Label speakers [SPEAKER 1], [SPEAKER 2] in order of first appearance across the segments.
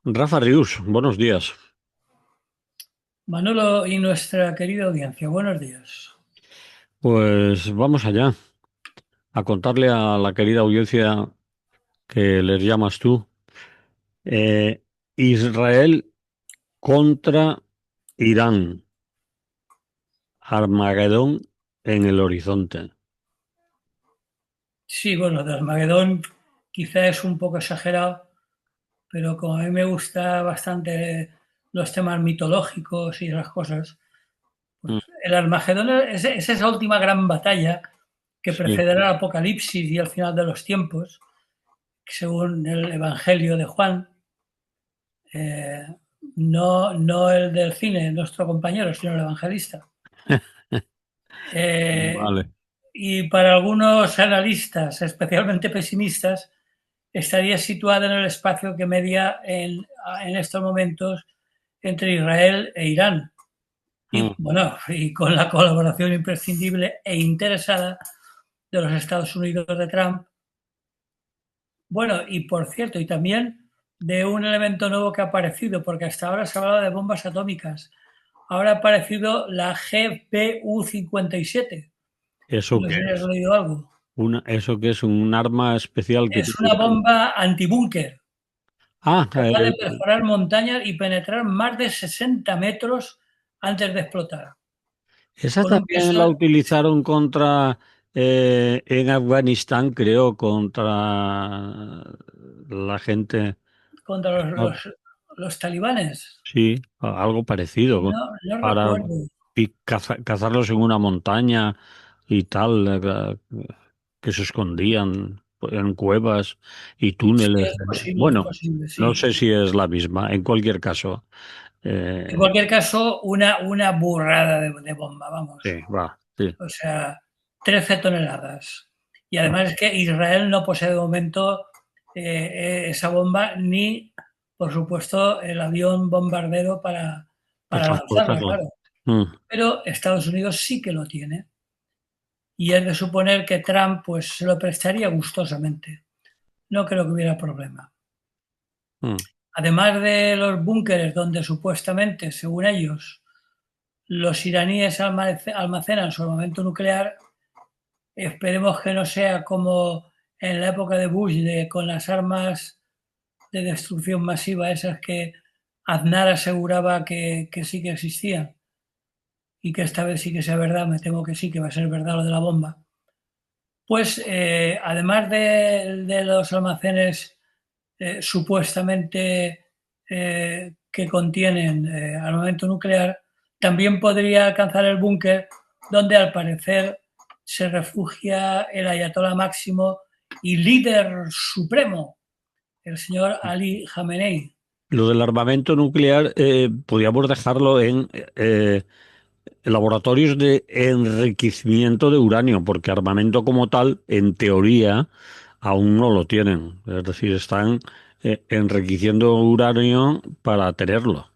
[SPEAKER 1] Rafa Rius, buenos días.
[SPEAKER 2] Manolo y nuestra querida audiencia, buenos días.
[SPEAKER 1] Pues vamos allá a contarle a la querida audiencia que les llamas tú. eh, Israel contra Irán. Armagedón en el horizonte.
[SPEAKER 2] Sí, bueno, de Armagedón quizá es un poco exagerado, pero como a mí me gusta bastante los temas mitológicos y esas cosas,
[SPEAKER 1] Mm,
[SPEAKER 2] el Armagedón es esa última gran batalla que
[SPEAKER 1] sí,
[SPEAKER 2] precederá al Apocalipsis y al final de los tiempos, según el Evangelio de Juan, eh, no el del cine, nuestro compañero, sino el evangelista. Eh,
[SPEAKER 1] vale.
[SPEAKER 2] y para algunos analistas, especialmente pesimistas, estaría situada en el espacio que media en estos momentos entre Israel e Irán. Y
[SPEAKER 1] Mm,
[SPEAKER 2] bueno, y con la colaboración imprescindible e interesada de los Estados Unidos de Trump. Bueno, y por cierto, y también de un elemento nuevo que ha aparecido, porque hasta ahora se hablaba de bombas atómicas. Ahora ha aparecido la GPU-57.
[SPEAKER 1] ¿Eso
[SPEAKER 2] No
[SPEAKER 1] qué
[SPEAKER 2] sé si has
[SPEAKER 1] es?
[SPEAKER 2] leído algo.
[SPEAKER 1] ¿Eso qué es? ¿Un arma especial que
[SPEAKER 2] Es
[SPEAKER 1] tiene
[SPEAKER 2] una
[SPEAKER 1] Irán?
[SPEAKER 2] bomba antibúnker
[SPEAKER 1] Ah,
[SPEAKER 2] capaz de perforar montañas y penetrar más de 60 metros antes de explotar.
[SPEAKER 1] esa
[SPEAKER 2] Con un
[SPEAKER 1] también
[SPEAKER 2] peso
[SPEAKER 1] la utilizaron contra en Afganistán, creo, contra la gente.
[SPEAKER 2] contra
[SPEAKER 1] Ah,
[SPEAKER 2] los talibanes.
[SPEAKER 1] sí, algo parecido,
[SPEAKER 2] No, no
[SPEAKER 1] para
[SPEAKER 2] recuerdo.
[SPEAKER 1] cazarlos en una montaña y tal, que se escondían en cuevas y
[SPEAKER 2] Sí,
[SPEAKER 1] túneles.
[SPEAKER 2] es
[SPEAKER 1] Bueno,
[SPEAKER 2] posible,
[SPEAKER 1] no
[SPEAKER 2] sí.
[SPEAKER 1] sé si es la misma. En cualquier caso,
[SPEAKER 2] En
[SPEAKER 1] eh,
[SPEAKER 2] cualquier caso, una burrada de bomba, vamos.
[SPEAKER 1] sí, va, sí.
[SPEAKER 2] O sea, 13 toneladas. Y
[SPEAKER 1] Ah,
[SPEAKER 2] además es que Israel no posee de momento esa bomba ni, por supuesto, el avión bombardero
[SPEAKER 1] para
[SPEAKER 2] para lanzarla,
[SPEAKER 1] transportarlo.
[SPEAKER 2] claro.
[SPEAKER 1] Mm,
[SPEAKER 2] Pero Estados Unidos sí que lo tiene. Y es de suponer que Trump pues se lo prestaría gustosamente. No creo que hubiera problema.
[SPEAKER 1] mm.
[SPEAKER 2] Además de los búnkeres donde supuestamente, según ellos, los iraníes almacenan su armamento nuclear, esperemos que no sea como en la época de Bush, con las armas de destrucción masiva, esas que Aznar aseguraba que sí que existían y que esta vez sí que sea verdad, me temo que sí, que va a ser verdad lo de la bomba. Pues además de los almacenes supuestamente que contienen armamento nuclear, también podría alcanzar el búnker donde al parecer se refugia el ayatolá máximo y líder supremo, el señor Ali Khamenei.
[SPEAKER 1] Lo del armamento nuclear, podríamos dejarlo en laboratorios de enriquecimiento de uranio, porque armamento como tal, en teoría, aún no lo tienen. Es decir, están enriqueciendo uranio para tenerlo.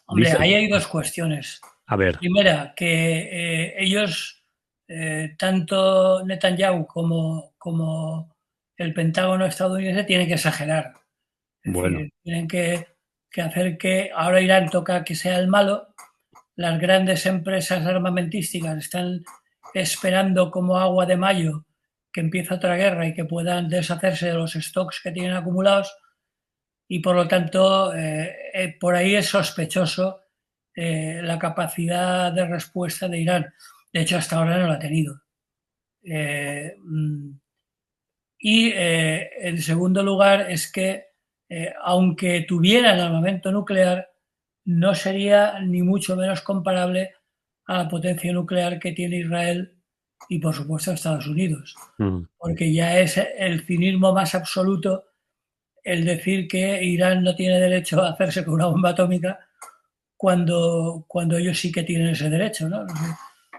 [SPEAKER 2] Hombre,
[SPEAKER 1] Dicen.
[SPEAKER 2] ahí hay dos cuestiones.
[SPEAKER 1] A ver,
[SPEAKER 2] Primera, que ellos, tanto Netanyahu como el Pentágono estadounidense, tienen que exagerar. Es
[SPEAKER 1] bueno,
[SPEAKER 2] decir, tienen que hacer que ahora Irán toca que sea el malo. Las grandes empresas armamentísticas están esperando como agua de mayo que empiece otra guerra y que puedan deshacerse de los stocks que tienen acumulados y por lo tanto por ahí es sospechoso la capacidad de respuesta de Irán. De hecho, hasta ahora no la ha tenido. Eh, y en segundo lugar es que aunque tuvieran armamento nuclear, no sería ni mucho menos comparable a la potencia nuclear que tiene Israel y por supuesto Estados Unidos,
[SPEAKER 1] mm,
[SPEAKER 2] porque ya es el cinismo más absoluto el decir que Irán no tiene derecho a hacerse con una bomba atómica cuando ellos sí que tienen ese derecho, ¿no?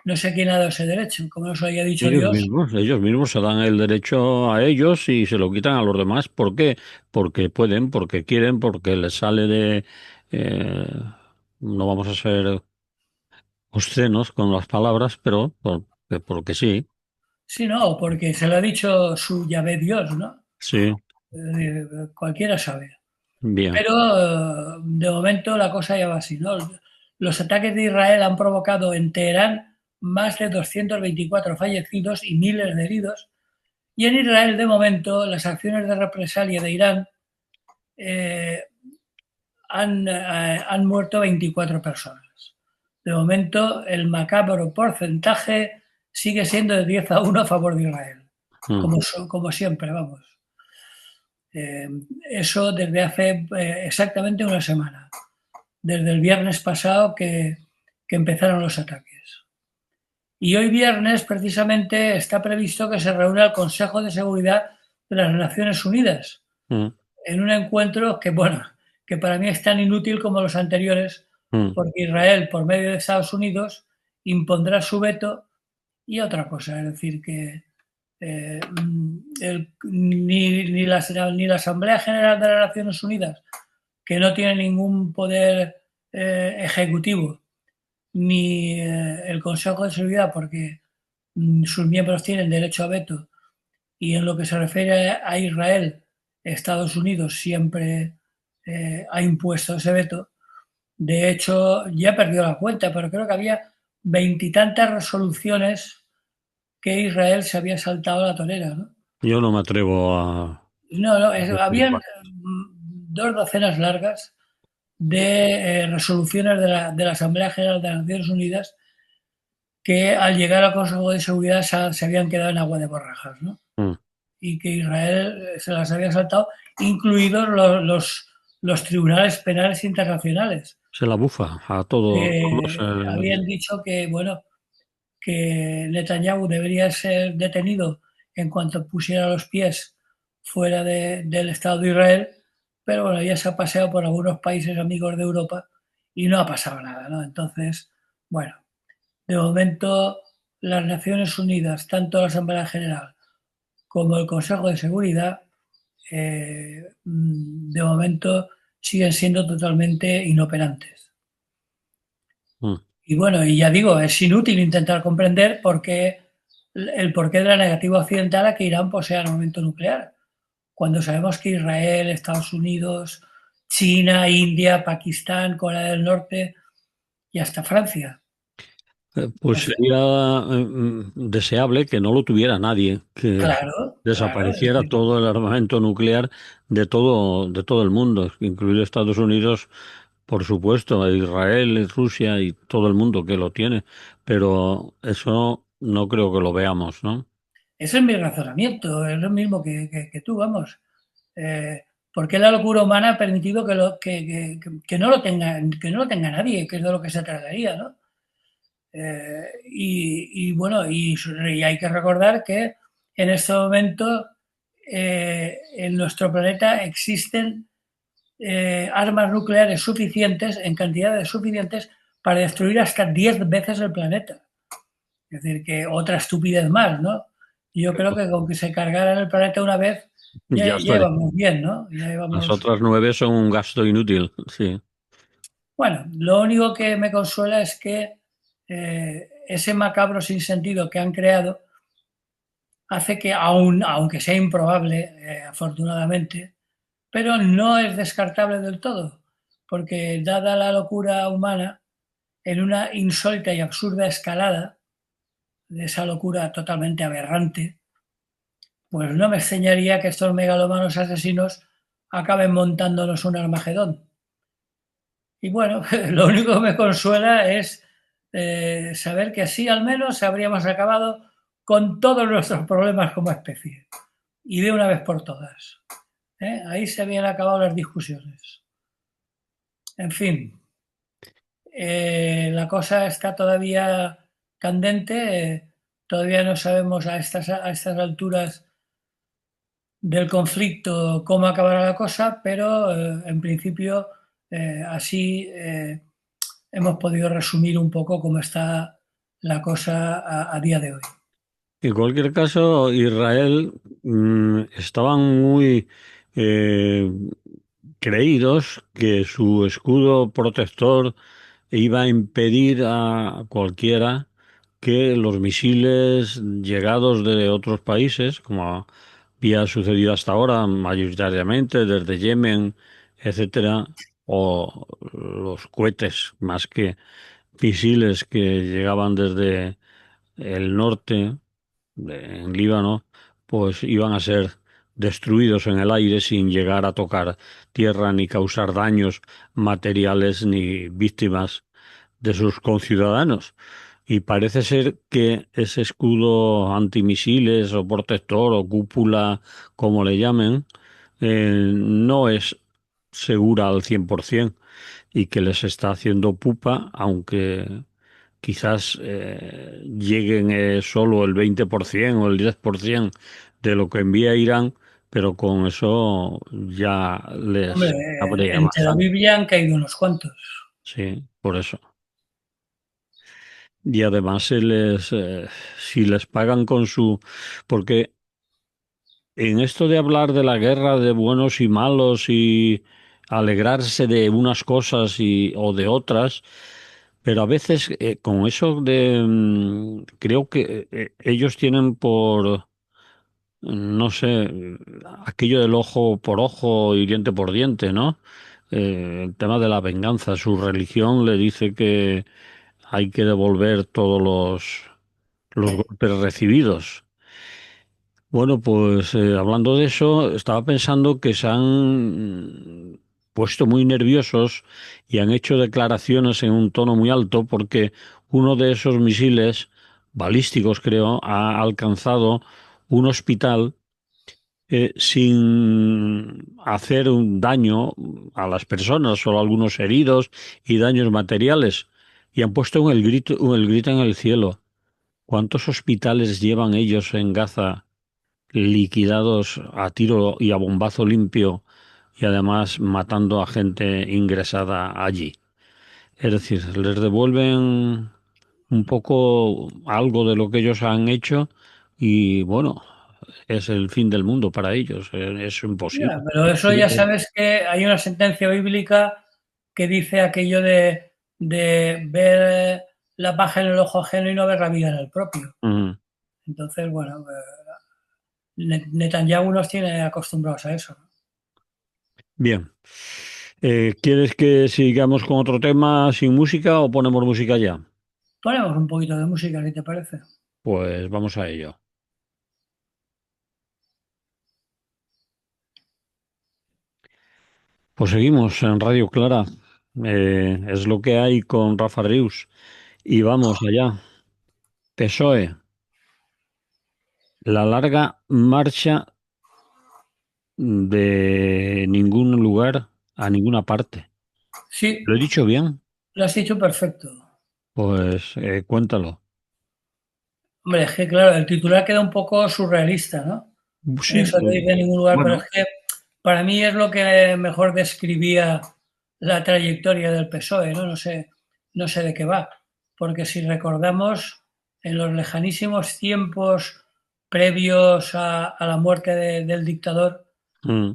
[SPEAKER 2] No sé quién ha dado ese derecho, como nos lo haya dicho Dios.
[SPEAKER 1] ellos mismos se dan el derecho a ellos y se lo quitan a los demás. ¿Por qué? Porque pueden, porque quieren, porque les sale de... eh, no vamos a ser obscenos con las palabras, pero porque sí,
[SPEAKER 2] Sí, no, porque se lo ha dicho su Yahvé Dios, ¿no?
[SPEAKER 1] sí.
[SPEAKER 2] Cualquiera sabe.
[SPEAKER 1] Bien.
[SPEAKER 2] Pero de momento la cosa ya va así, ¿no? Los ataques de Israel han provocado en Teherán más de 224 fallecidos y miles de heridos. Y en Israel, de momento, las acciones de represalia de Irán eh, han muerto 24 personas. De momento, el macabro porcentaje sigue siendo de 10-1 a favor de Israel,
[SPEAKER 1] Mm.
[SPEAKER 2] como siempre, vamos. Eh, Eso desde hace exactamente una semana, desde el viernes pasado que empezaron los ataques. Y hoy viernes, precisamente, está previsto que se reúna el Consejo de Seguridad de las Naciones Unidas
[SPEAKER 1] Mm.
[SPEAKER 2] en un encuentro que, bueno, que para mí es tan inútil como los anteriores,
[SPEAKER 1] Mm.
[SPEAKER 2] porque Israel, por medio de Estados Unidos, impondrá su veto y otra cosa, es decir, que eh, ni la Asamblea General de las Naciones Unidas, que no tiene ningún poder ejecutivo, ni el Consejo de Seguridad, porque sus miembros tienen derecho a veto, y en lo que se refiere a Israel, Estados Unidos siempre ha impuesto ese veto. De hecho, ya perdió la cuenta, pero creo que había veintitantas resoluciones que Israel se había saltado la torera, ¿no?
[SPEAKER 1] Yo no me atrevo a
[SPEAKER 2] No, no,
[SPEAKER 1] decir
[SPEAKER 2] habían
[SPEAKER 1] cuál.
[SPEAKER 2] dos docenas largas de resoluciones de la Asamblea General de las Naciones Unidas que al llegar al Consejo de Seguridad se habían quedado en agua de borrajas, ¿no?
[SPEAKER 1] Mm.
[SPEAKER 2] Y que Israel se las había saltado, incluidos los tribunales penales internacionales,
[SPEAKER 1] Se la bufa a todo. Todos,
[SPEAKER 2] que habían dicho que, bueno, que Netanyahu debería ser detenido en cuanto pusiera los pies fuera del Estado de Israel, pero bueno, ya se ha paseado por algunos países amigos de Europa y no ha pasado nada, ¿no? Entonces, bueno, de momento las Naciones Unidas, tanto la Asamblea General como el Consejo de Seguridad, de momento siguen siendo totalmente inoperantes.
[SPEAKER 1] mm.
[SPEAKER 2] Y bueno, y ya digo, es inútil intentar comprender el porqué de la negativa occidental a que Irán posea armamento nuclear, cuando sabemos que Israel, Estados Unidos, China, India, Pakistán, Corea del Norte y hasta Francia.
[SPEAKER 1] Pues
[SPEAKER 2] En fin,
[SPEAKER 1] sería deseable que no lo tuviera nadie, que
[SPEAKER 2] claro, claro. Es
[SPEAKER 1] desapareciera
[SPEAKER 2] decir,
[SPEAKER 1] todo el armamento nuclear de todo el mundo, incluido Estados Unidos, por supuesto, e Israel, y Rusia y todo el mundo que lo tiene. Pero eso no creo que lo veamos, ¿no?
[SPEAKER 2] ese es mi razonamiento, es lo mismo que tú, vamos. ¿Por qué la locura humana ha permitido que no lo tenga, que no lo tenga nadie, que es de lo que se trataría, ¿no? Y bueno, y hay que recordar que en este momento en nuestro planeta existen armas nucleares suficientes, en cantidades suficientes, para destruir hasta 10 veces el planeta. Es decir, que otra estupidez más, ¿no? Yo creo que con que se cargaran el planeta una vez,
[SPEAKER 1] Ya
[SPEAKER 2] ya
[SPEAKER 1] estaría.
[SPEAKER 2] íbamos bien, ¿no? Ya
[SPEAKER 1] Las
[SPEAKER 2] íbamos...
[SPEAKER 1] otras 9 son un gasto inútil, sí.
[SPEAKER 2] Bueno, lo único que me consuela es que ese macabro sinsentido que han creado hace que, aunque sea improbable, afortunadamente, pero no es descartable del todo, porque dada la locura humana, en una insólita y absurda escalada de esa locura totalmente aberrante, pues no me extrañaría que estos megalomanos asesinos acaben montándonos un Armagedón. Y bueno, lo único que me consuela es saber que así al menos habríamos acabado con todos nuestros problemas como especie. Y de una vez por todas. Ahí se habían acabado las discusiones. En fin, la cosa está todavía candente. Todavía no sabemos a estas alturas del conflicto cómo acabará la cosa, pero en principio así hemos podido resumir un poco cómo está la cosa a día de hoy.
[SPEAKER 1] En cualquier caso, Israel estaban muy eh, creídos que su escudo protector iba a impedir a cualquiera que los misiles llegados de otros países, como había sucedido hasta ahora, mayoritariamente desde Yemen etcétera, o los cohetes más que misiles que llegaban desde el norte, en Líbano, pues iban a ser destruidos en el aire sin llegar a tocar tierra ni causar daños materiales ni víctimas de sus conciudadanos. Y parece ser que ese escudo antimisiles o protector o cúpula, como le llamen, no es segura al 100% y que les está haciendo pupa, aunque quizás lleguen solo el 20% o el 10% de lo que envía Irán, pero con eso ya
[SPEAKER 2] Hombre,
[SPEAKER 1] les habría
[SPEAKER 2] en Tel
[SPEAKER 1] bastante.
[SPEAKER 2] Aviv ya han caído unos cuantos.
[SPEAKER 1] Sí, por eso. Y además si les pagan con su... Porque en esto de hablar de la guerra de buenos y malos y alegrarse de unas cosas o de otras, pero a veces con eso de... creo que ellos tienen por... no sé, aquello del ojo por ojo y diente por diente, ¿no? El tema de la venganza. Su religión le dice que hay que devolver todos los golpes recibidos. Bueno, pues hablando de eso, estaba pensando que se han puesto muy nerviosos y han hecho declaraciones en un tono muy alto porque uno de esos misiles balísticos, creo, ha alcanzado un hospital sin hacer un daño a las personas, solo algunos heridos y daños materiales. Y han puesto el grito en el cielo. ¿Cuántos hospitales llevan ellos en Gaza liquidados a tiro y a bombazo limpio y además matando a gente ingresada allí? Es decir, les devuelven un poco algo de lo que ellos han hecho y bueno, es el fin del mundo para ellos, es
[SPEAKER 2] Ya,
[SPEAKER 1] imposible.
[SPEAKER 2] pero eso ya sabes que hay una sentencia bíblica que dice aquello de ver la paja en el ojo ajeno y no ver la vida en el propio.
[SPEAKER 1] Ujú.
[SPEAKER 2] Entonces, bueno, Netanyahu nos tiene acostumbrados a eso.
[SPEAKER 1] Bien. ¿Quieres que sigamos con otro tema sin música o ponemos música ya?
[SPEAKER 2] Ponemos un poquito de música, ¿qué te parece?
[SPEAKER 1] Pues vamos a ello. Pues seguimos en Radio Clara. Es lo que hay con Rafa Rius. Y vamos allá. PSOE, la larga marcha de ningún lugar a ninguna parte.
[SPEAKER 2] Sí,
[SPEAKER 1] ¿Lo he dicho bien?
[SPEAKER 2] lo has dicho perfecto.
[SPEAKER 1] Pues cuéntalo.
[SPEAKER 2] Hombre, es que claro, el titular queda un poco surrealista, ¿no?
[SPEAKER 1] Sí,
[SPEAKER 2] Eso de ir de ningún lugar, pero
[SPEAKER 1] bueno.
[SPEAKER 2] es que para mí es lo que mejor describía la trayectoria del PSOE, ¿no? No sé de qué va. Porque si recordamos, en los lejanísimos tiempos previos a la muerte del dictador,
[SPEAKER 1] Mm,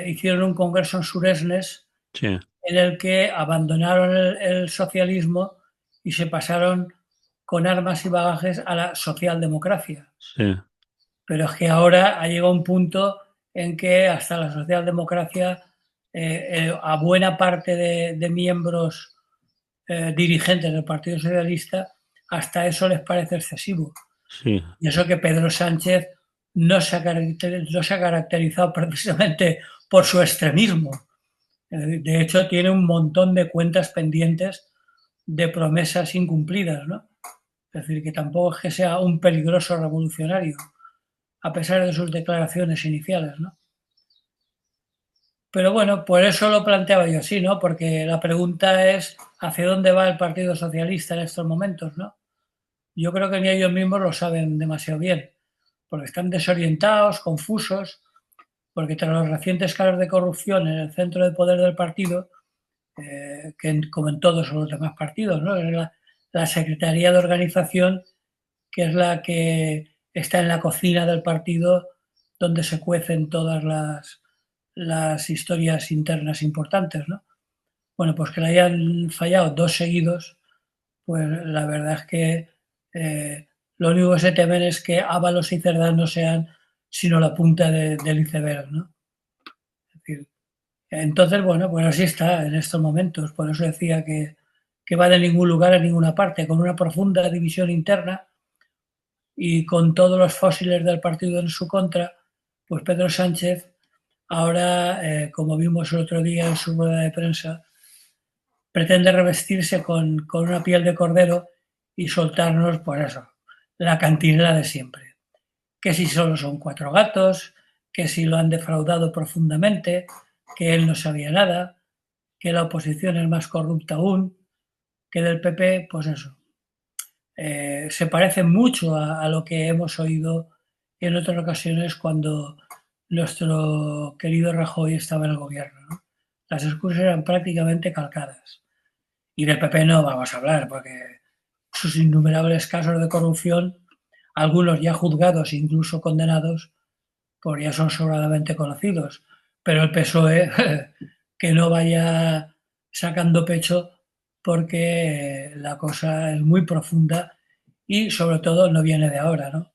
[SPEAKER 2] hicieron un congreso en Suresnes
[SPEAKER 1] sí,
[SPEAKER 2] en el que abandonaron el socialismo y se pasaron con armas y bagajes a la socialdemocracia.
[SPEAKER 1] sí,
[SPEAKER 2] Pero es que ahora ha llegado un punto en que hasta la socialdemocracia, a buena parte de miembros dirigentes del Partido Socialista, hasta eso les parece excesivo.
[SPEAKER 1] sí,
[SPEAKER 2] Y eso que Pedro Sánchez no se ha caracterizado precisamente por su extremismo. De hecho, tiene un montón de cuentas pendientes de promesas incumplidas, ¿no? Es decir, que tampoco es que sea un peligroso revolucionario, a pesar de sus declaraciones iniciales, ¿no? Pero bueno, por eso lo planteaba yo así, ¿no? Porque la pregunta es ¿hacia dónde va el Partido Socialista en estos momentos, ¿no? Yo creo que ni ellos mismos lo saben demasiado bien, porque están desorientados, confusos, porque tras los recientes casos de corrupción en el centro de poder del partido, que como en todos los demás partidos, ¿no? Es la Secretaría de Organización, que es la que está en la cocina del partido, donde se cuecen todas las historias internas importantes, ¿no? Bueno, pues que le hayan fallado dos seguidos, pues la verdad es que lo único que se temen es que Ábalos y Cerdá no sean sino la punta del iceberg, ¿no? Es decir, Entonces, bueno, pues así está en estos momentos. Por eso decía que va de ningún lugar a ninguna parte, con una profunda división interna y con todos los fósiles del partido en su contra, pues Pedro Sánchez ahora, como vimos el otro día en su rueda de prensa, pretende revestirse con una piel de cordero y soltarnos, pues eso, la cantinela de siempre. Que si solo son cuatro gatos, que si lo han defraudado profundamente, que él no sabía nada, que la oposición es más corrupta aún, que del PP, pues eso. Se parece mucho a lo que hemos oído en otras ocasiones cuando nuestro querido Rajoy estaba en el gobierno, ¿no? Las excusas eran prácticamente calcadas. Y del PP no vamos a hablar, porque sus innumerables casos de corrupción, algunos ya juzgados, incluso condenados, pues ya son sobradamente conocidos. Pero el PSOE, que no vaya sacando pecho porque la cosa es muy profunda y sobre todo no viene de ahora, ¿no?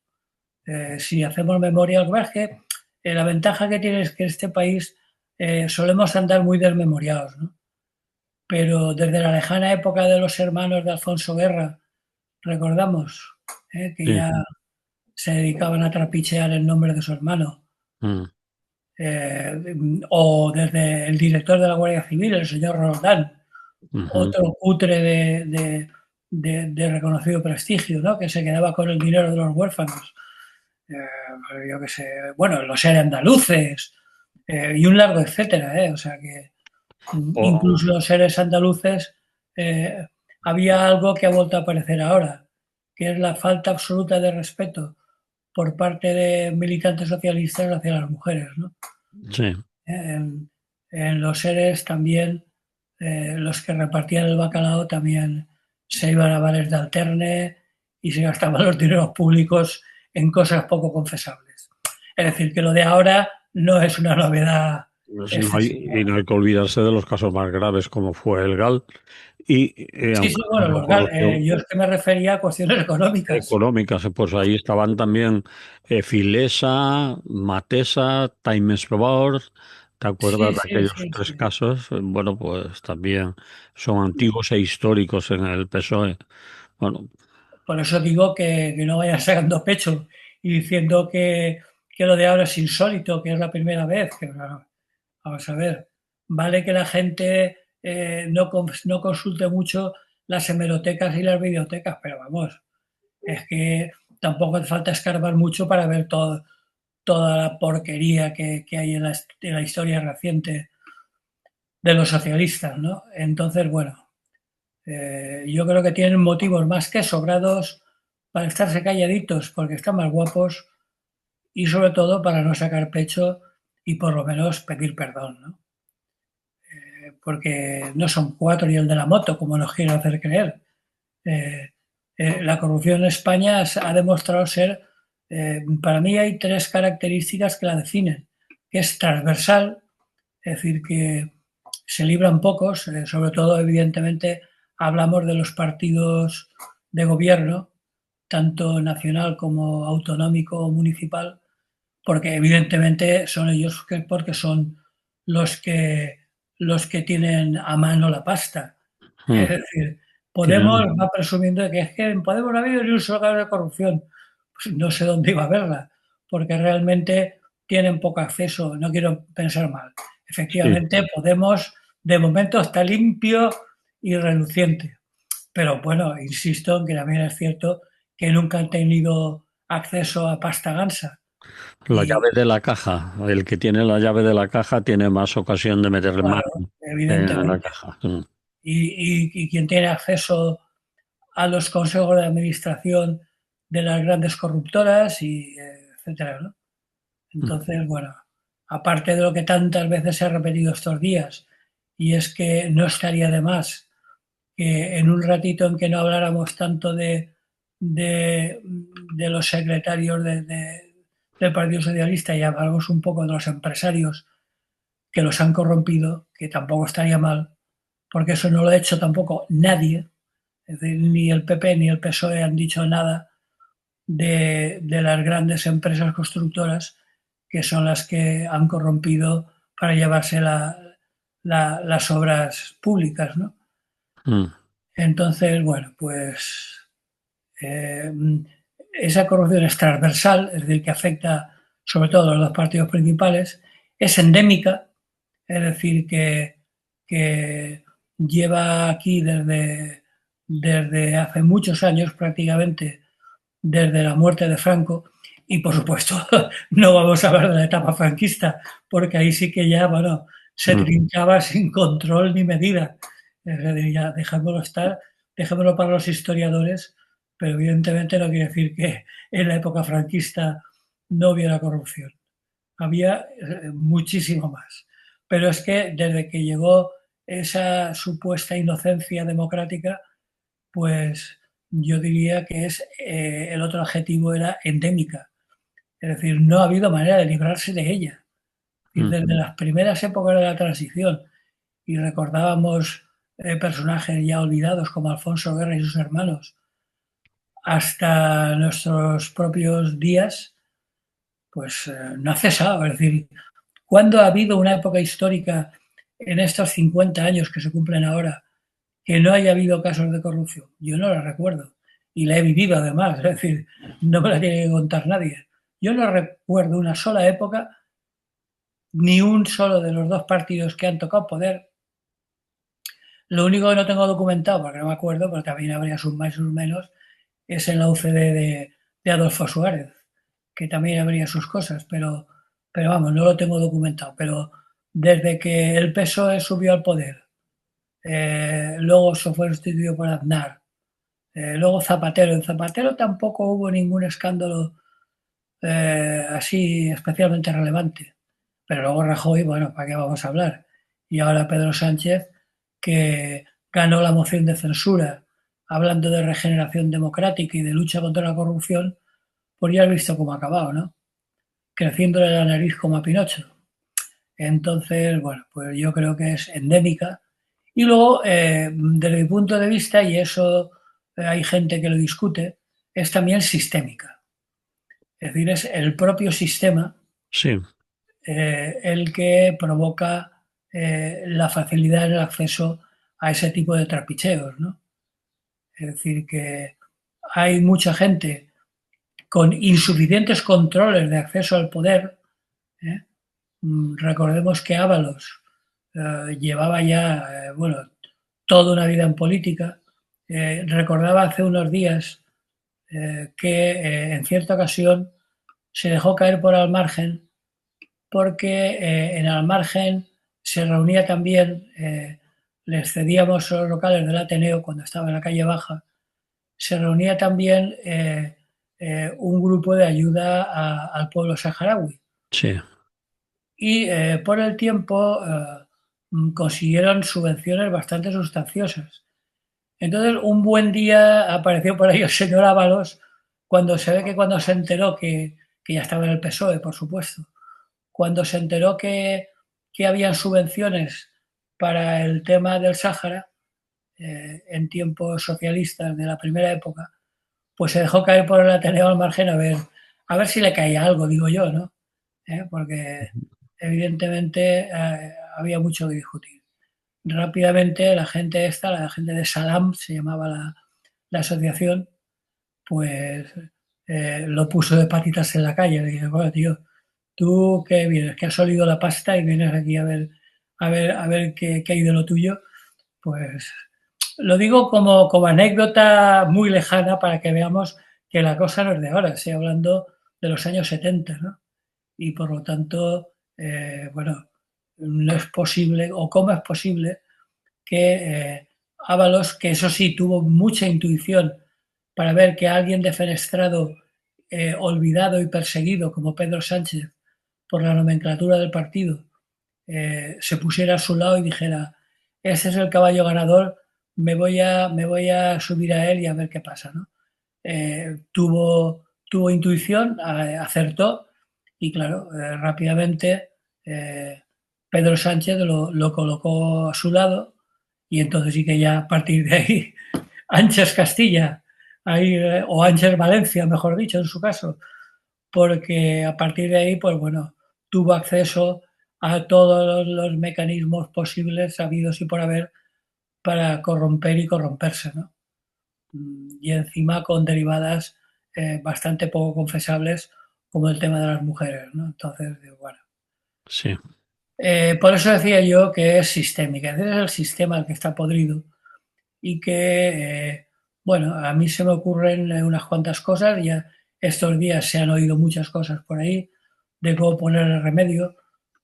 [SPEAKER 2] Si hacemos memoria, es que la ventaja que tiene es que en este país solemos andar muy desmemoriados, ¿no? Pero desde la lejana época de los hermanos de Alfonso Guerra, recordamos que
[SPEAKER 1] Sí.
[SPEAKER 2] ya se dedicaban a trapichear el nombre de su hermano,
[SPEAKER 1] Mm,
[SPEAKER 2] eh, o desde el director de la Guardia Civil, el señor Roldán,
[SPEAKER 1] ujú.
[SPEAKER 2] otro cutre de reconocido prestigio, ¿no? Que se quedaba con el dinero de los huérfanos. Yo qué sé, bueno, los seres andaluces y un largo etcétera, ¿eh? O sea que
[SPEAKER 1] O-
[SPEAKER 2] incluso los seres andaluces eh, había algo que ha vuelto a aparecer ahora, que es la falta absoluta de respeto por parte de militantes socialistas hacia las mujeres, ¿no?
[SPEAKER 1] sí.
[SPEAKER 2] En, en los seres también, los que repartían el bacalao también se iban a bares de alterne y se gastaban los dineros públicos en cosas poco confesables. Es decir, que lo de ahora no es una novedad
[SPEAKER 1] Pues y
[SPEAKER 2] excesiva.
[SPEAKER 1] no hay que olvidarse de los casos más graves como fue el GAL. Y
[SPEAKER 2] Sí,
[SPEAKER 1] aunque
[SPEAKER 2] sí,
[SPEAKER 1] no
[SPEAKER 2] bueno,
[SPEAKER 1] la
[SPEAKER 2] yo
[SPEAKER 1] corrupción
[SPEAKER 2] es que me refería a cuestiones económicas.
[SPEAKER 1] económica, pues ahí estaban también Filesa, Matesa, Times Board. ¿Te acuerdas
[SPEAKER 2] Sí,
[SPEAKER 1] de
[SPEAKER 2] sí,
[SPEAKER 1] aquellos
[SPEAKER 2] sí,
[SPEAKER 1] tres
[SPEAKER 2] sí.
[SPEAKER 1] casos? Bueno, pues también son antiguos e históricos en el PSOE. Bueno,
[SPEAKER 2] Por eso digo que no vayan sacando pecho y diciendo que lo de ahora es insólito, que es la primera vez. Que, bueno, vamos a ver, vale que la gente no consulte mucho las hemerotecas y las bibliotecas, pero vamos, es que tampoco hace falta escarbar mucho para ver toda la porquería que hay en la historia reciente de los socialistas, ¿no? Entonces, bueno, yo creo que tienen motivos más que sobrados para estarse calladitos porque están más guapos y sobre todo para no sacar pecho y por lo menos pedir perdón, ¿no? Porque no son cuatro y el de la moto, como nos quieren hacer creer. Eh, la corrupción en España ha demostrado ser, para mí hay tres características que la definen, que es transversal, es decir, que se libran pocos, sobre todo evidentemente hablamos de los partidos de gobierno, tanto nacional como autonómico o municipal, porque evidentemente son ellos porque son los que tienen a mano la pasta. Es
[SPEAKER 1] mm,
[SPEAKER 2] decir, Podemos
[SPEAKER 1] tienen,
[SPEAKER 2] va presumiendo de que es que en Podemos no ha habido ni un solo caso de corrupción. Pues no sé dónde iba a verla, porque realmente tienen poco acceso, no quiero pensar mal.
[SPEAKER 1] sí,
[SPEAKER 2] Efectivamente, Podemos de momento está limpio y reluciente. Pero bueno, insisto en que también es cierto que nunca han tenido acceso a pasta gansa.
[SPEAKER 1] la llave
[SPEAKER 2] Y
[SPEAKER 1] de la caja. El que tiene la llave de la caja tiene más ocasión de meter mano
[SPEAKER 2] claro,
[SPEAKER 1] en la
[SPEAKER 2] evidentemente.
[SPEAKER 1] caja. Mm,
[SPEAKER 2] Y quien tiene acceso a los consejos de administración de las grandes corruptoras y etcétera, ¿no?
[SPEAKER 1] mm,
[SPEAKER 2] Entonces, bueno, aparte de lo que tantas veces se ha repetido estos días, y es que no estaría de más que en un ratito en que no habláramos tanto de, de los secretarios del Partido Socialista y hablamos un poco de los empresarios que los han corrompido, que tampoco estaría mal, porque eso no lo ha hecho tampoco nadie, es decir, ni el PP ni el PSOE han dicho nada de las grandes empresas constructoras que son las que han corrompido para llevarse las obras públicas, ¿no?
[SPEAKER 1] Mm,
[SPEAKER 2] Entonces, bueno, pues eh, esa corrupción es transversal, es decir, que afecta sobre todo a los dos partidos principales, es endémica, es decir, que lleva aquí desde hace muchos años prácticamente, desde la muerte de Franco, y por supuesto no vamos a hablar de la etapa franquista, porque ahí sí que ya, bueno, se
[SPEAKER 1] mm,
[SPEAKER 2] trincaba sin control ni medida. Es decir, ya dejémoslo estar, dejémoslo para los historiadores, pero evidentemente no quiere decir que en la época franquista no hubiera corrupción. Había muchísimo más. Pero es que desde que llegó esa supuesta inocencia democrática, pues yo diría que el otro adjetivo era endémica. Es decir, no ha habido manera de librarse de ella. Y
[SPEAKER 1] mm.
[SPEAKER 2] desde las primeras épocas de la transición, y recordábamos personajes ya olvidados como Alfonso Guerra y sus hermanos, hasta nuestros propios días, pues no ha cesado. Es decir, ¿cuándo ha habido una época histórica en estos 50 años que se cumplen ahora que no haya habido casos de corrupción? Yo no la recuerdo. Y la he vivido además, es decir, no me la tiene que contar nadie. Yo no recuerdo una sola época, ni un solo de los dos partidos que han tocado poder. Lo único que no tengo documentado, porque no me acuerdo, pero también habría sus más y sus menos, es en la UCD de Adolfo Suárez, que también habría sus cosas, pero vamos, no lo tengo documentado. Pero desde que el PSOE subió al poder, luego se fue sustituido por Aznar, luego Zapatero. En Zapatero tampoco hubo ningún escándalo así especialmente relevante. Pero luego Rajoy, bueno, ¿para qué vamos a hablar? Y ahora Pedro Sánchez, que ganó la moción de censura hablando de regeneración democrática y de lucha contra la corrupción, pues ya has visto cómo ha acabado, ¿no? Creciéndole la nariz como a Pinocho. Entonces, bueno, pues yo creo que es endémica. Y luego, desde mi punto de vista, y eso hay gente que lo discute, es también sistémica. Es decir, es el propio sistema
[SPEAKER 1] Sí.
[SPEAKER 2] el que provoca la facilidad en el acceso a ese tipo de trapicheos, ¿no? Es decir, que hay mucha gente con insuficientes controles de acceso al poder. ¿eh? Recordemos que Ábalos llevaba ya, bueno, toda una vida en política. Recordaba hace unos días que en cierta ocasión se dejó caer por al margen porque en al margen se reunía también, les cedíamos los locales del Ateneo cuando estaba en la calle Baja, se reunía también un grupo de ayuda al pueblo saharaui.
[SPEAKER 1] Sí.
[SPEAKER 2] Y por el tiempo consiguieron subvenciones bastante sustanciosas. Entonces, un buen día apareció por ahí el señor Ábalos, cuando se ve que cuando se enteró que ya estaba en el PSOE, por supuesto, cuando se enteró que habían subvenciones para el tema del Sáhara, en tiempos socialistas de la primera época, pues se dejó caer por el Ateneo al margen a ver si le caía algo, digo yo, ¿no? Porque evidentemente había mucho que discutir. Rápidamente la gente esta, la gente de Salam, se llamaba la asociación, pues lo puso de patitas en la calle. Le dije, bueno, tío, tú qué vienes, que has olido la pasta y vienes aquí a ver qué hay de lo tuyo. Pues lo digo como anécdota muy lejana para que veamos que la cosa no es de ahora, estoy hablando de los años 70, ¿no? Y por lo tanto, bueno, no es posible, o cómo es posible que Ábalos, que eso sí tuvo mucha intuición para ver que alguien defenestrado, olvidado y perseguido como Pedro Sánchez por la nomenclatura del partido, se pusiera a su lado y dijera, ese es el caballo ganador, me voy a subir a él y a ver qué pasa, ¿no? Tuvo intuición, acertó y claro, rápidamente Pedro Sánchez lo colocó a su lado y entonces sí que ya a partir de ahí, Ángel Castilla, ahí, o Ángel Valencia, mejor dicho, en su caso, porque a partir de ahí, pues bueno, tuvo acceso a todos los mecanismos posibles habidos y por haber para corromper y corromperse, ¿no? Y encima con derivadas bastante poco confesables como el tema de las mujeres, ¿no? Entonces, bueno.
[SPEAKER 1] Sí.
[SPEAKER 2] Por eso decía yo que es sistémica, es el sistema el que está podrido y que, bueno, a mí se me ocurren unas cuantas cosas, ya estos días se han oído muchas cosas por ahí de cómo ponerle remedio,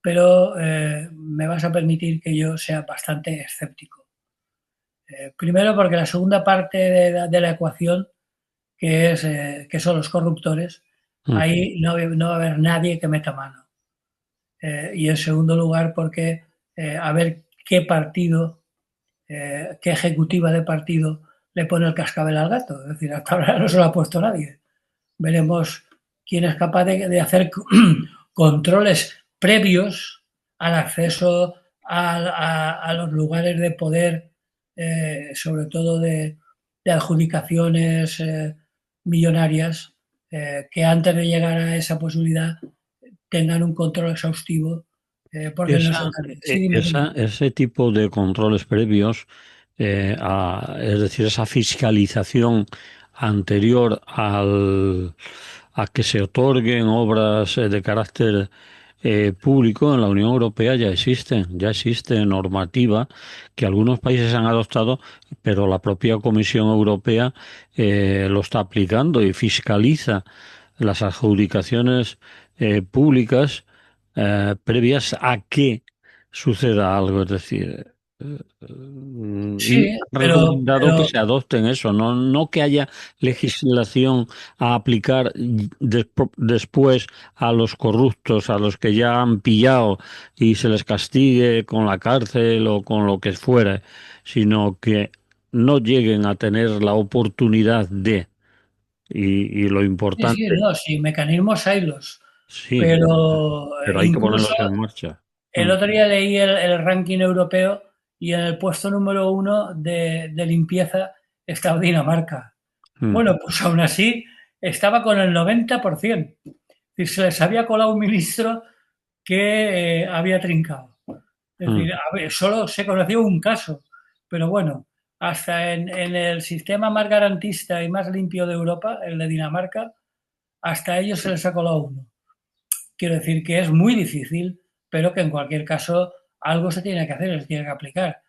[SPEAKER 2] pero me vas a permitir que yo sea bastante escéptico. Primero porque la segunda parte de la ecuación, que son los corruptores,
[SPEAKER 1] Mm.
[SPEAKER 2] ahí no va a haber nadie que meta mano. Y en segundo lugar porque a ver qué partido, qué ejecutiva de partido le pone el cascabel al gato. Es decir, hasta ahora no se lo ha puesto nadie. Veremos quién es capaz de hacer controles previos al acceso a los lugares de poder, sobre todo de adjudicaciones millonarias, que antes de llegar a esa posibilidad tengan un control exhaustivo, porque no
[SPEAKER 1] Esa,
[SPEAKER 2] son tan... Sí, dime, dime.
[SPEAKER 1] ese tipo de controles previos, es decir, esa fiscalización anterior a que se otorguen obras de carácter público en la Unión Europea ya existe normativa que algunos países han adoptado, pero la propia Comisión Europea lo está aplicando y fiscaliza las adjudicaciones públicas previas a que suceda algo. Es decir, y
[SPEAKER 2] Sí,
[SPEAKER 1] ha recomendado que
[SPEAKER 2] pero
[SPEAKER 1] se adopten eso, no que haya legislación a aplicar después a los corruptos, a los que ya han pillado y se les castigue con la cárcel o con lo que fuera, sino que no lleguen a tener la oportunidad de, y lo
[SPEAKER 2] sí, sí,
[SPEAKER 1] importante,
[SPEAKER 2] no, sí, mecanismos hay los,
[SPEAKER 1] sí,
[SPEAKER 2] pero
[SPEAKER 1] pero hay que
[SPEAKER 2] incluso
[SPEAKER 1] ponerlos en marcha.
[SPEAKER 2] el otro día leí el ranking europeo y en el puesto número uno de limpieza estaba Dinamarca.
[SPEAKER 1] Mm,
[SPEAKER 2] Bueno, pues aún así estaba con el 90%. Y se les había colado un ministro que había trincado. Es
[SPEAKER 1] mm,
[SPEAKER 2] decir, a ver, solo se conoció un caso, pero bueno, hasta en el sistema más garantista y más limpio de Europa, el de Dinamarca, hasta ellos se les ha colado uno. Quiero decir que es muy difícil, pero que en cualquier caso algo se tiene que hacer, se tiene que aplicar.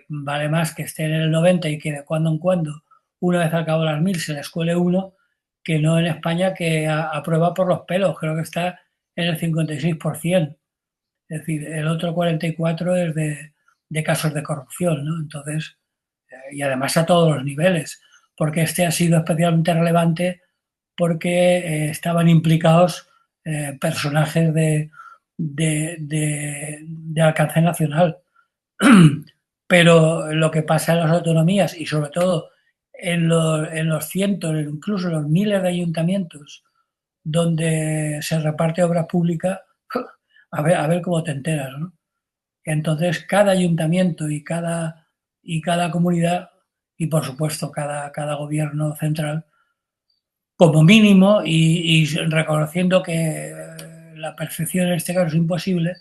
[SPEAKER 2] Vale más que esté en el 90 y que de cuando en cuando, una vez al cabo de las 1000, se les cuele uno, que no en España que aprueba por los pelos, creo que está en el 56%. Es decir, el otro 44% es de casos de corrupción, ¿no? Entonces, y además a todos los niveles, porque este ha sido especialmente relevante porque estaban implicados personajes de alcance nacional. Pero lo que pasa en las autonomías y sobre todo en los cientos, incluso en los miles de ayuntamientos donde se reparte obra pública, a ver cómo te enteras, ¿no? Entonces, cada ayuntamiento y cada comunidad, y por supuesto cada gobierno central, como mínimo, y reconociendo que la perfección en este caso es imposible,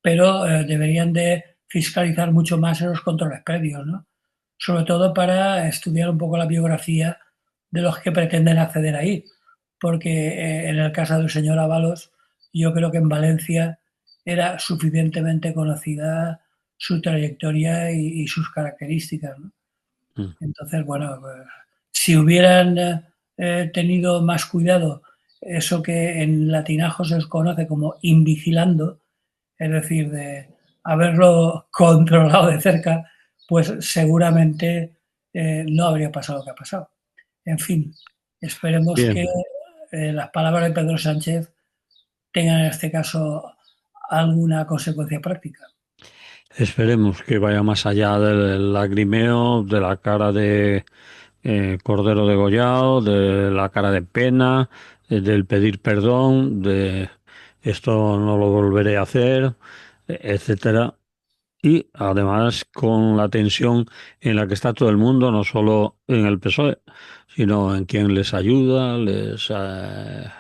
[SPEAKER 2] pero deberían de fiscalizar mucho más en los controles previos, ¿no? Sobre todo para estudiar un poco la biografía de los que pretenden acceder ahí, porque en el caso del señor Ábalos, yo creo que en Valencia era suficientemente conocida su trayectoria y sus características, ¿no?
[SPEAKER 1] mm.
[SPEAKER 2] Entonces, bueno, pues, si hubieran tenido más cuidado, eso que en latinajo se conoce como invigilando, es decir, de haberlo controlado de cerca, pues seguramente no habría pasado lo que ha pasado. En fin, esperemos que
[SPEAKER 1] Bien,
[SPEAKER 2] las palabras de Pedro Sánchez tengan en este caso alguna consecuencia práctica.
[SPEAKER 1] esperemos que vaya más allá del lagrimeo, de la cara de Cordero degollado, de la cara de pena, del pedir perdón, de esto no lo volveré a hacer, etcétera. Y además con la tensión en la que está todo el mundo, no solo en el PSOE, sino en quien les ayuda, les ha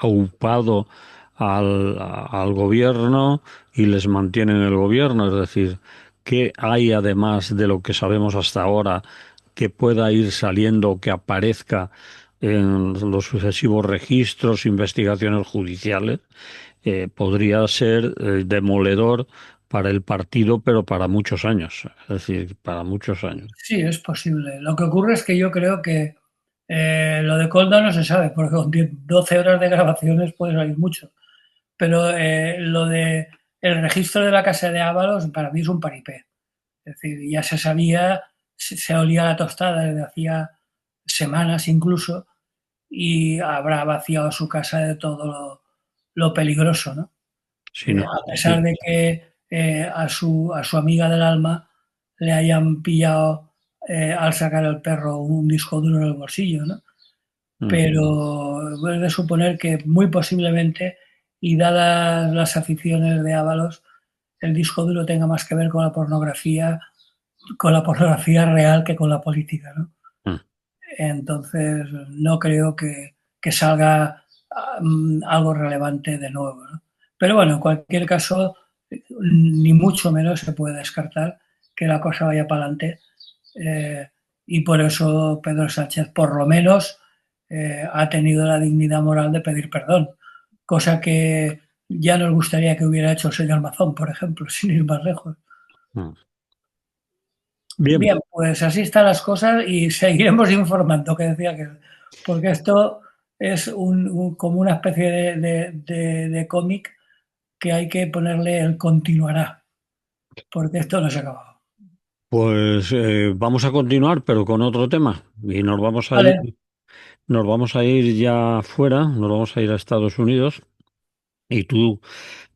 [SPEAKER 1] aupado al gobierno y les mantienen el gobierno. Es decir, ¿qué hay además de lo que sabemos hasta ahora que pueda ir saliendo o que aparezca en los sucesivos registros, investigaciones judiciales? Podría ser demoledor para el partido, pero para muchos años. Es decir, para muchos años.
[SPEAKER 2] Sí, es posible. Lo que ocurre es que yo creo que lo de Colda no se sabe, porque con 12 horas de grabaciones puede salir mucho. Pero lo de el registro de la casa de Ábalos para mí es un paripé. Es decir, ya se sabía, se olía la tostada desde hacía semanas incluso, y habrá vaciado su casa de todo lo peligroso, ¿no?
[SPEAKER 1] Si no,
[SPEAKER 2] A pesar
[SPEAKER 1] sí,
[SPEAKER 2] de que a su amiga del alma le hayan pillado al sacar el perro un disco duro en el bolsillo, ¿no?
[SPEAKER 1] mm,
[SPEAKER 2] Pero es de suponer que muy posiblemente, y dadas las aficiones de Ábalos, el disco duro tenga más que ver con la pornografía real que con la política, ¿no?
[SPEAKER 1] mm.
[SPEAKER 2] Entonces no creo que salga algo relevante de nuevo, ¿no? Pero bueno, en cualquier caso, ni mucho menos se puede descartar que la cosa vaya para adelante, eh, y por eso Pedro Sánchez, por lo menos, ha tenido la dignidad moral de pedir perdón, cosa que ya nos gustaría que hubiera hecho el señor Mazón, por ejemplo, sin ir más lejos.
[SPEAKER 1] Mm. Bien,
[SPEAKER 2] Bien, pues así están las cosas y seguiremos informando, que decía que, porque esto es como una especie de cómic que hay que ponerle el continuará, porque esto no se ha acabado.
[SPEAKER 1] pues vamos a continuar, pero con otro tema. Y
[SPEAKER 2] Vale,
[SPEAKER 1] nos vamos a ir ya fuera, nos vamos a ir a Estados Unidos. Y tú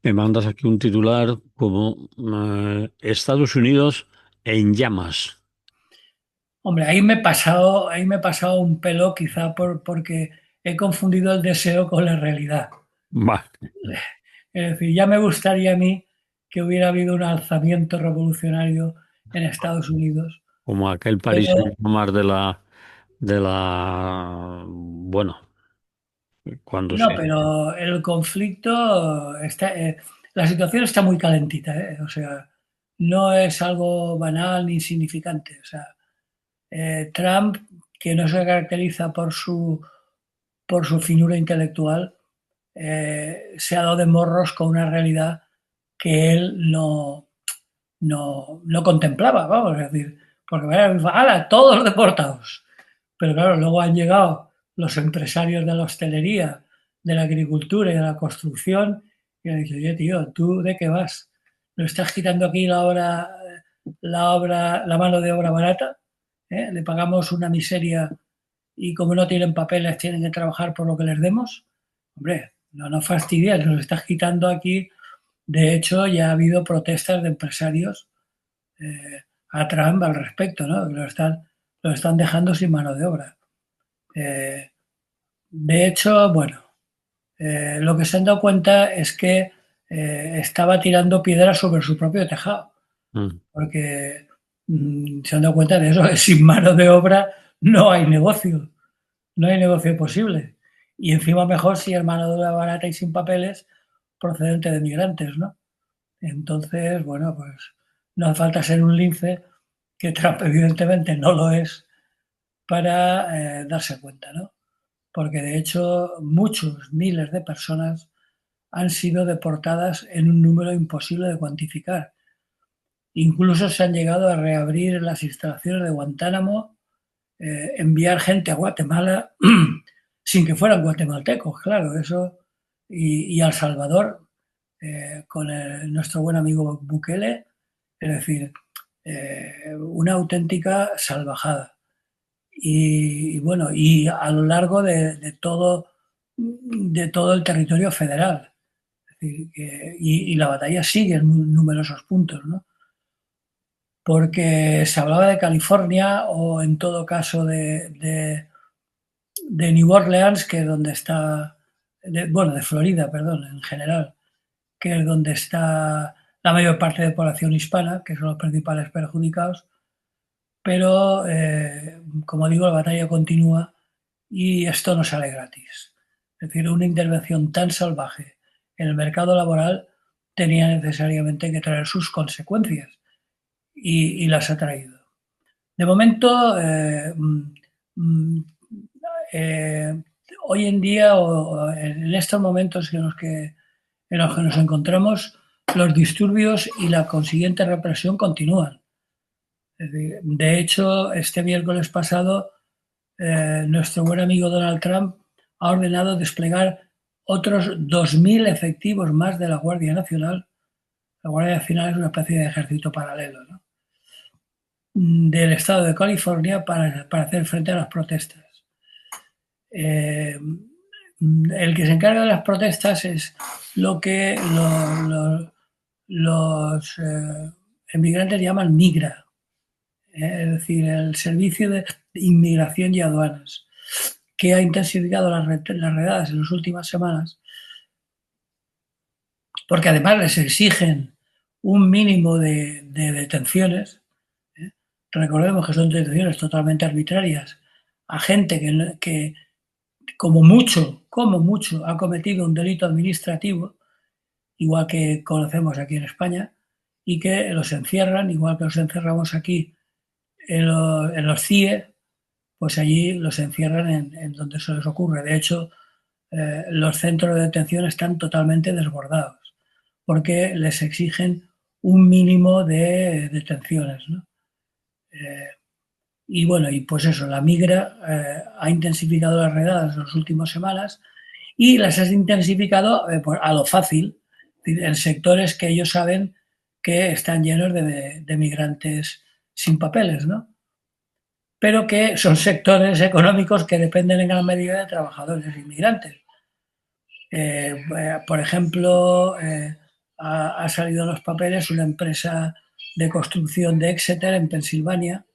[SPEAKER 1] me mandas aquí un titular como Estados Unidos en llamas.
[SPEAKER 2] hombre, ahí me he pasado un pelo quizá porque he confundido el deseo con la realidad.
[SPEAKER 1] Vale,
[SPEAKER 2] Es decir, ya me gustaría a mí que hubiera habido un alzamiento revolucionario en Estados Unidos,
[SPEAKER 1] como aquel París
[SPEAKER 2] pero
[SPEAKER 1] más bueno, cuando
[SPEAKER 2] no,
[SPEAKER 1] se...
[SPEAKER 2] pero el conflicto está, la situación está muy calentita, ¿eh? O sea, no es algo banal ni insignificante. O sea, Trump, que no se caracteriza por su finura intelectual, se ha dado de morros con una realidad que él no contemplaba, vamos a decir, porque ¡hala, todos los deportados! Pero claro, luego han llegado los empresarios de la hostelería, de la agricultura y de la construcción y han dicho, oye, tío, ¿tú de qué vas? ¿No estás quitando aquí la mano de obra barata? ¿Eh? Le pagamos una miseria y como no tienen papeles tienen que trabajar por lo que les demos. Hombre, no nos fastidies, nos estás quitando aquí. De hecho, ya ha habido protestas de empresarios a Trump al respecto, ¿no? Lo están dejando sin mano de obra. Eh, de hecho, bueno, lo que se han dado cuenta es que estaba tirando piedras sobre su propio tejado,
[SPEAKER 1] Mm.
[SPEAKER 2] porque se han dado cuenta de eso, que sin mano de obra no hay negocio, no hay negocio posible. Y encima mejor si es mano de obra barata y sin papeles procedente de migrantes, ¿no? Entonces, bueno, pues no hace falta ser un lince, que Trump evidentemente no lo es, para darse cuenta, ¿no? Porque de hecho muchos miles de personas han sido deportadas en un número imposible de cuantificar. Incluso se han llegado a reabrir las instalaciones de Guantánamo, enviar gente a Guatemala sin que fueran guatemaltecos, claro, eso, y a El Salvador, con nuestro buen amigo Bukele, es decir, una auténtica salvajada. Y bueno, y a lo largo de todo el territorio federal. Es decir, y la batalla sigue en numerosos puntos, ¿no? Porque se hablaba de California o en todo caso de New Orleans, que es donde está, bueno, de Florida, perdón, en general, que es donde está la mayor parte de población hispana, que son los principales perjudicados, pero como digo, la batalla continúa y esto no sale gratis. Es decir, una intervención tan salvaje en el mercado laboral tenía necesariamente que traer sus consecuencias y las ha traído. De momento, eh, hoy en día o en estos momentos en los que nos encontramos, los disturbios y la consiguiente represión continúan. Es decir, de hecho, este miércoles pasado, nuestro buen amigo Donald Trump ha ordenado desplegar otros 2.000 efectivos más de la Guardia Nacional. La Guardia Nacional es una especie de ejército paralelo, ¿no?, del estado de California para hacer frente a las protestas. Eh, el que se encarga de las protestas es lo que los emigrantes llaman MIGRA, es decir, el Servicio de Inmigración y Aduanas, que ha intensificado las redadas en las últimas semanas, porque además les exigen un mínimo de detenciones. Recordemos que son detenciones totalmente arbitrarias a gente que como mucho, ha cometido un delito administrativo, igual que conocemos aquí en España, y que los encierran, igual que los encerramos aquí en los CIE, pues allí los encierran en donde se les ocurre. De hecho, los centros de detención están totalmente desbordados, porque les exigen un mínimo de detenciones, ¿no? Y bueno, y pues eso, la migra ha intensificado las redadas en las últimas semanas y las ha intensificado pues, a lo fácil, en sectores que ellos saben que están llenos de migrantes sin papeles, ¿no? Pero que son sectores económicos que dependen en gran medida de trabajadores inmigrantes. Por ejemplo, ha salido en los papeles una empresa de construcción de Exeter en Pensilvania,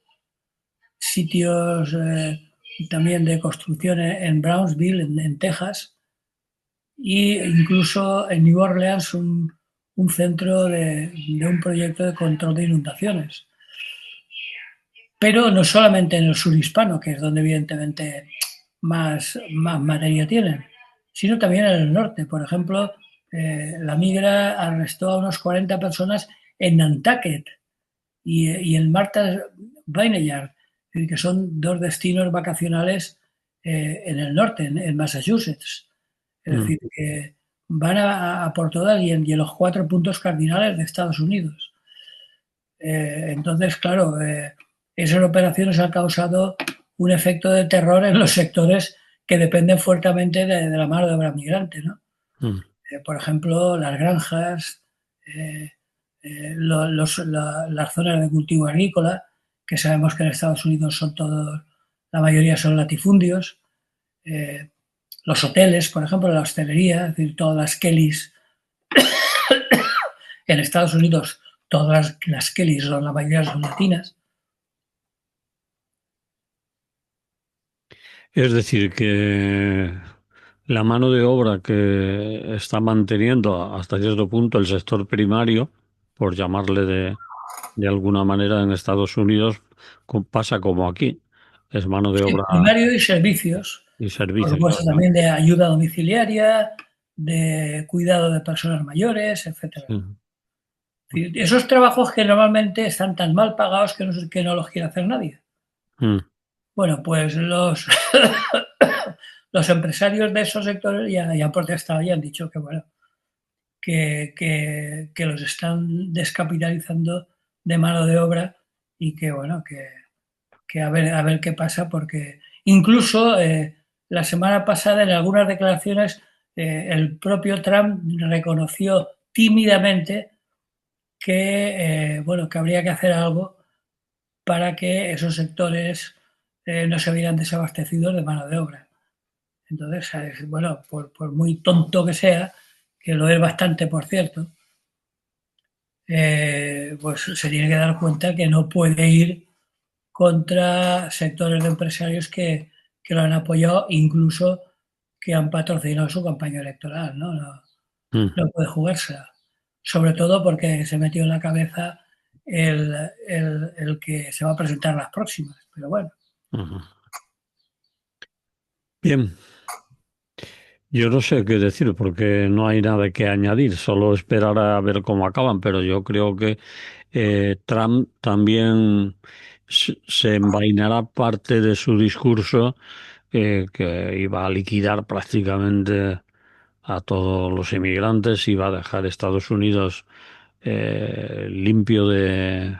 [SPEAKER 2] sitios también de construcción en Brownsville, en Texas, e incluso en New Orleans un centro de un proyecto de control de inundaciones. Pero no solamente en el sur hispano, que es donde evidentemente más materia tienen, sino también en el norte. Por ejemplo, la migra arrestó a unos 40 personas en Nantucket y en Martha's Vineyard, que son dos destinos vacacionales en el norte, en Massachusetts. Es
[SPEAKER 1] mm.
[SPEAKER 2] decir, que van a por todas y en los 4 puntos cardinales de Estados Unidos. Entonces, claro, esas operaciones han causado un efecto de terror en los sectores que dependen fuertemente de la mano de obra migrante, ¿no?
[SPEAKER 1] Mm.
[SPEAKER 2] Por ejemplo, las granjas, eh, las zonas de cultivo agrícola, que sabemos que en Estados Unidos son todos, la mayoría son latifundios, eh, los hoteles, por ejemplo, la hostelería, es decir, todas las Kellys en Estados Unidos, todas las Kellys son, la mayoría son latinas.
[SPEAKER 1] Es decir, que la mano de obra que está manteniendo hasta cierto punto el sector primario, por llamarle de alguna manera en Estados Unidos, pasa como aquí. Es mano de obra
[SPEAKER 2] Primario y servicios,
[SPEAKER 1] y
[SPEAKER 2] por
[SPEAKER 1] servicios,
[SPEAKER 2] supuesto
[SPEAKER 1] básicamente.
[SPEAKER 2] también de ayuda domiciliaria, de cuidado de personas mayores, etcétera.
[SPEAKER 1] Sí.
[SPEAKER 2] Esos trabajos que normalmente están tan mal pagados que no los quiere hacer nadie.
[SPEAKER 1] Mm,
[SPEAKER 2] Bueno, pues los empresarios de esos sectores ya han protestado y han dicho que, bueno, que los están descapitalizando de mano de obra y que, bueno, que a ver qué pasa, porque incluso la semana pasada en algunas declaraciones el propio Trump reconoció tímidamente que, bueno, que habría que hacer algo para que esos sectores no se vieran desabastecidos de mano de obra. Entonces, bueno, por muy tonto que sea, que lo es bastante, por cierto, pues se tiene que dar cuenta que no puede ir contra sectores de empresarios que lo han apoyado, incluso que han patrocinado su campaña electoral, ¿no?
[SPEAKER 1] mm,
[SPEAKER 2] No puede jugársela. Sobre todo porque se metió en la cabeza el que se va a presentar las próximas. Pero bueno.
[SPEAKER 1] ujú. Bien. Yo no sé qué decir porque no hay nada que añadir, solo esperar a ver cómo acaban, pero yo creo que Trump también se envainará parte de su discurso, que iba a liquidar prácticamente a todos los inmigrantes, iba a dejar Estados Unidos limpio de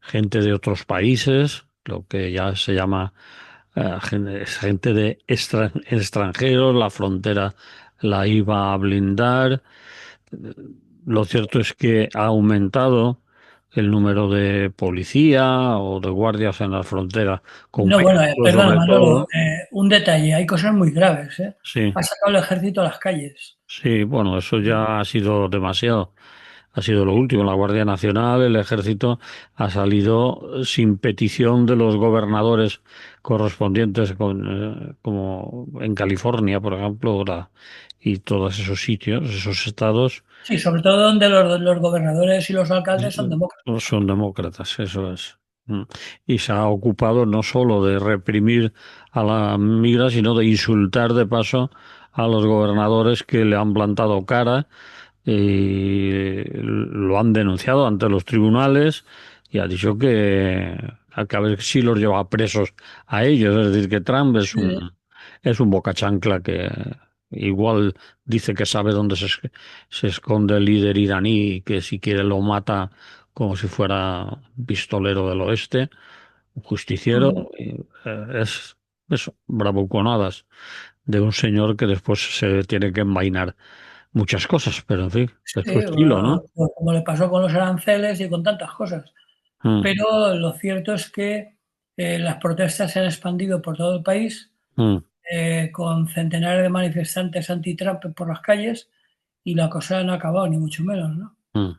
[SPEAKER 1] gente de otros países, lo que ya se llama gente de extranjeros, la frontera la iba a blindar. Lo cierto es que ha aumentado el número de policía o de guardias en la frontera con
[SPEAKER 2] No, bueno,
[SPEAKER 1] México,
[SPEAKER 2] perdona,
[SPEAKER 1] sobre
[SPEAKER 2] Manolo,
[SPEAKER 1] todo.
[SPEAKER 2] un detalle, hay cosas muy graves, ¿eh?
[SPEAKER 1] Sí,
[SPEAKER 2] Ha sacado el ejército a las calles.
[SPEAKER 1] sí, bueno, eso ya ha sido demasiado. Ha sido lo último. La Guardia Nacional, el Ejército, ha salido sin petición de los gobernadores correspondientes, como en California, por ejemplo, y todos esos sitios, esos estados.
[SPEAKER 2] Sí, sobre todo donde los gobernadores y los alcaldes son demócratas.
[SPEAKER 1] No son demócratas, eso es. Mm. Y se ha ocupado no solo de reprimir a la migra, sino de insultar de paso a los gobernadores que le han plantado cara y lo han denunciado ante los tribunales y ha dicho que a ver si los lleva presos a ellos. Es decir, que Trump
[SPEAKER 2] Sí,
[SPEAKER 1] es un boca chancla que igual dice que sabe dónde se esconde el líder iraní y que si quiere lo mata como si fuera un pistolero del oeste, un justiciero.
[SPEAKER 2] mm,
[SPEAKER 1] Y, es eso, bravuconadas de un señor que después se tiene que envainar muchas cosas, pero en fin, es su
[SPEAKER 2] sí,
[SPEAKER 1] estilo, ¿no?
[SPEAKER 2] pues como le pasó con los aranceles y con tantas cosas.
[SPEAKER 1] Mm,
[SPEAKER 2] Pero lo cierto es que las protestas se han expandido por todo el país,
[SPEAKER 1] mm,
[SPEAKER 2] con centenares de manifestantes anti-Trump por las calles, y la cosa no ha acabado, ni mucho menos, ¿no?
[SPEAKER 1] mm.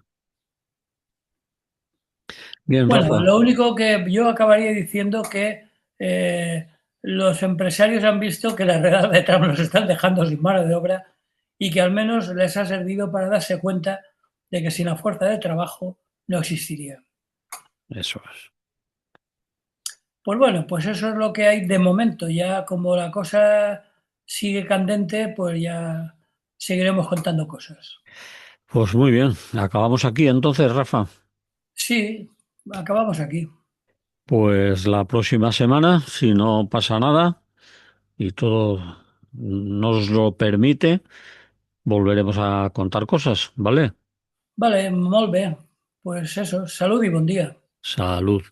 [SPEAKER 1] Bien,
[SPEAKER 2] Bueno,
[SPEAKER 1] Rafa.
[SPEAKER 2] lo único que yo acabaría diciendo que eh, los empresarios han visto que las redadas de Trump los están dejando sin mano de obra y que al menos les ha servido para darse cuenta de que sin la fuerza de trabajo no existiría.
[SPEAKER 1] Eso es.
[SPEAKER 2] Pues bueno, pues eso es lo que hay de momento. Ya como la cosa sigue candente, pues ya seguiremos contando cosas.
[SPEAKER 1] Pues muy bien, acabamos aquí entonces, Rafa.
[SPEAKER 2] Sí, acabamos aquí.
[SPEAKER 1] Pues la próxima semana, si no pasa nada y todo nos lo permite, volveremos a contar cosas, ¿vale?
[SPEAKER 2] Vale, molt bé. Pues eso, salud y buen día.
[SPEAKER 1] Salud.